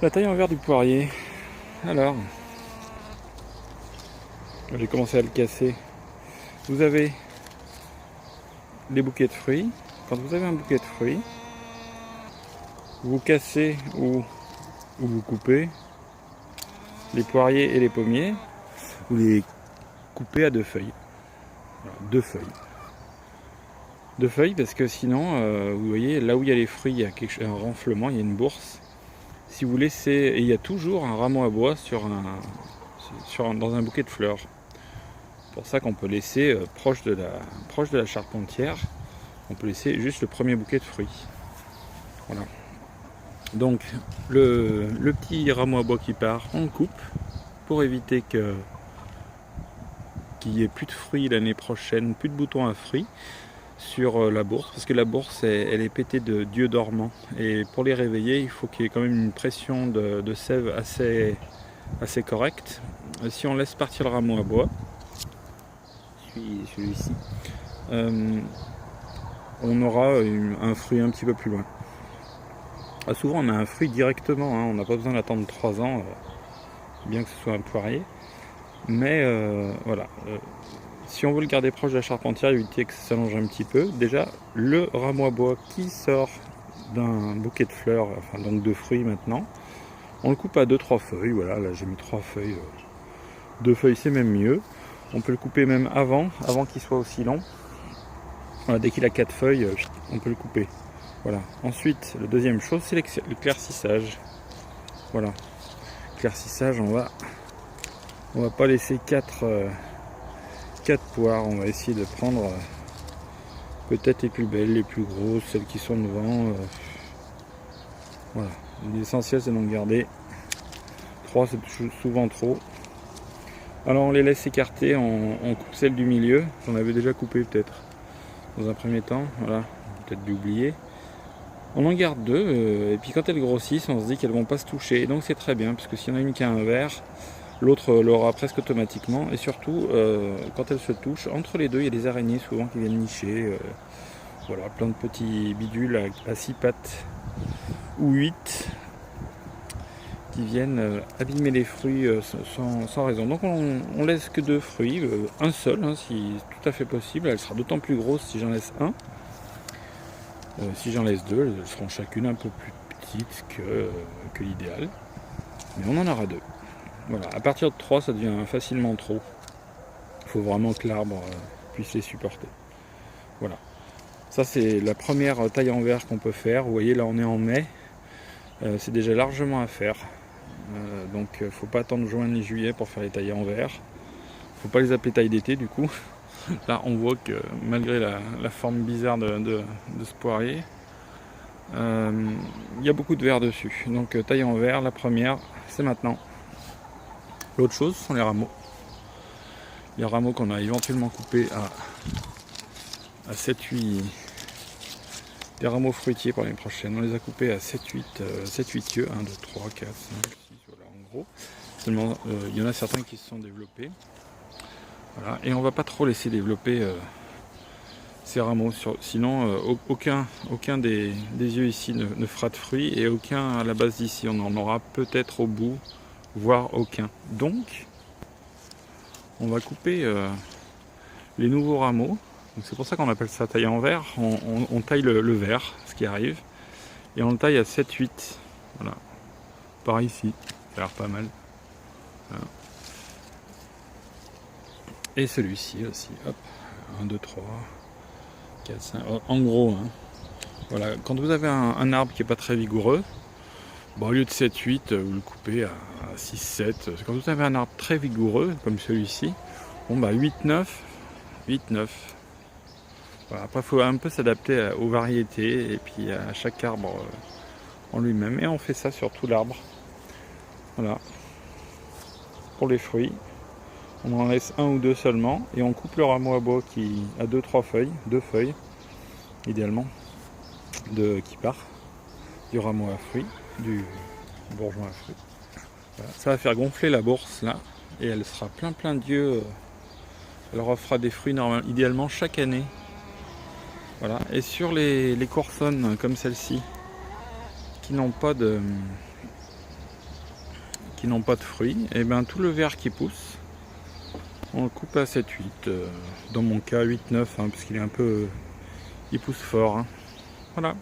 La taille en verre du poirier. Alors, j'ai commencé à le casser. Vous avez les bouquets de fruits. Quand vous avez un bouquet de fruits, vous cassez ou vous coupez les poiriers et les pommiers. Vous les coupez à deux feuilles. Voilà, deux feuilles. Deux feuilles parce que sinon, vous voyez, là où il y a les fruits, il y a un renflement, il y a une bourse. Si vous laissez, et il y a toujours un rameau à bois dans un bouquet de fleurs. C'est pour ça qu'on peut laisser proche de la charpentière, on peut laisser juste le premier bouquet de fruits. Voilà. Donc le petit rameau à bois qui part, on le coupe pour éviter qu'il n'y ait plus de fruits l'année prochaine, plus de boutons à fruits sur la bourse, parce que la bourse elle est pétée de dieux dormants, et pour les réveiller il faut qu'il y ait quand même une pression de sève assez correcte. Si on laisse partir le rameau à bois, celui-ci, on aura un fruit un petit peu plus loin. Souvent on a un fruit directement, on n'a pas besoin d'attendre 3 ans, bien que ce soit un poirier, mais voilà. Si on veut le garder proche de la charpentière, éviter que ça s'allonge un petit peu, déjà le rameau à bois qui sort d'un bouquet de fleurs, enfin donc de fruits maintenant, on le coupe à 2-3 feuilles. Voilà, là j'ai mis 3 feuilles, 2 feuilles c'est même mieux. On peut le couper même avant qu'il soit aussi long. Voilà, dès qu'il a 4 feuilles, on peut le couper. Voilà. Ensuite, la deuxième chose, c'est l'éclaircissage. Voilà. Éclaircissage, on va pas laisser 4 poires. On va essayer de prendre peut-être les plus belles, les plus grosses, celles qui sont devant. Voilà. L'essentiel, c'est d'en garder 3, c'est souvent trop. Alors on les laisse écarter, on coupe celle du milieu. J'en avais déjà coupé peut-être dans un premier temps. Voilà, peut-être dû oublier. On en garde 2, et puis quand elles grossissent, on se dit qu'elles vont pas se toucher. Et donc c'est très bien, parce que s'il y en a une qui a un vert, l'autre l'aura presque automatiquement. Et surtout, quand elles se touchent, entre les deux, il y a des araignées souvent qui viennent nicher. Voilà, plein de petits bidules à 6 pattes ou 8 qui viennent abîmer les fruits sans raison. Donc on laisse que 2 fruits, un seul, si tout à fait possible. Elle sera d'autant plus grosse si j'en laisse un. Si j'en laisse 2, elles seront chacune un peu plus petites que l'idéal. Mais on en aura 2. Voilà, à partir de 3, ça devient facilement trop. Il faut vraiment que l'arbre puisse les supporter. Voilà. Ça, c'est la première taille en verre qu'on peut faire. Vous voyez, là, on est en mai. C'est déjà largement à faire. Donc, il ne faut pas attendre juin ni juillet pour faire les tailles en verre. Il ne faut pas les appeler taille d'été, du coup. Là, on voit que malgré la forme bizarre de ce poirier, il y a beaucoup de verre dessus. Donc, taille en verre, la première, c'est maintenant. L'autre chose, ce sont les rameaux. Les rameaux qu'on a éventuellement coupés à 7-8, des rameaux fruitiers pour l'année prochaine. On les a coupés à 7-8 yeux, 1, 2, 3, 4, 5, 6, voilà en gros. Seulement, il y en a certains qui se sont développés. Voilà. Et on va pas trop laisser développer ces rameaux, sinon aucun des yeux ici ne fera de fruits, et aucun à la base d'ici. On en aura peut-être au bout, voire aucun. Donc, on va couper les nouveaux rameaux. C'est pour ça qu'on appelle ça taille en verre. On taille le verre, ce qui arrive, et on le taille à 7-8. Voilà. Par ici, ça a l'air pas mal. Voilà. Et celui-ci aussi. Hop. 1, 2, 3, 4, 5. En gros, voilà. Quand vous avez un arbre qui n'est pas très vigoureux, au lieu de 7-8, vous le coupez à 6-7. Quand vous avez un arbre très vigoureux, comme celui-ci, 8-9. 8-9. Voilà, après, il faut un peu s'adapter aux variétés et puis à chaque arbre en lui-même. Et on fait ça sur tout l'arbre. Voilà. Pour les fruits, on en laisse 1 ou 2 seulement. Et on coupe le rameau à bois qui a 2-3 feuilles, 2 feuilles, idéalement, qui part du rameau à fruits, du bourgeon à fruits. Voilà. Ça va faire gonfler la bourse là. Et elle sera plein d'yeux. Elle offrira des fruits idéalement chaque année. Voilà. Et sur les coursonnes comme celle-ci, qui n'ont pas qui n'ont pas de fruits, et bien tout le vert qui pousse, on le coupe à 7-8, dans mon cas 8-9, hein, parce qu'il est un peu, il pousse fort. Hein. Voilà.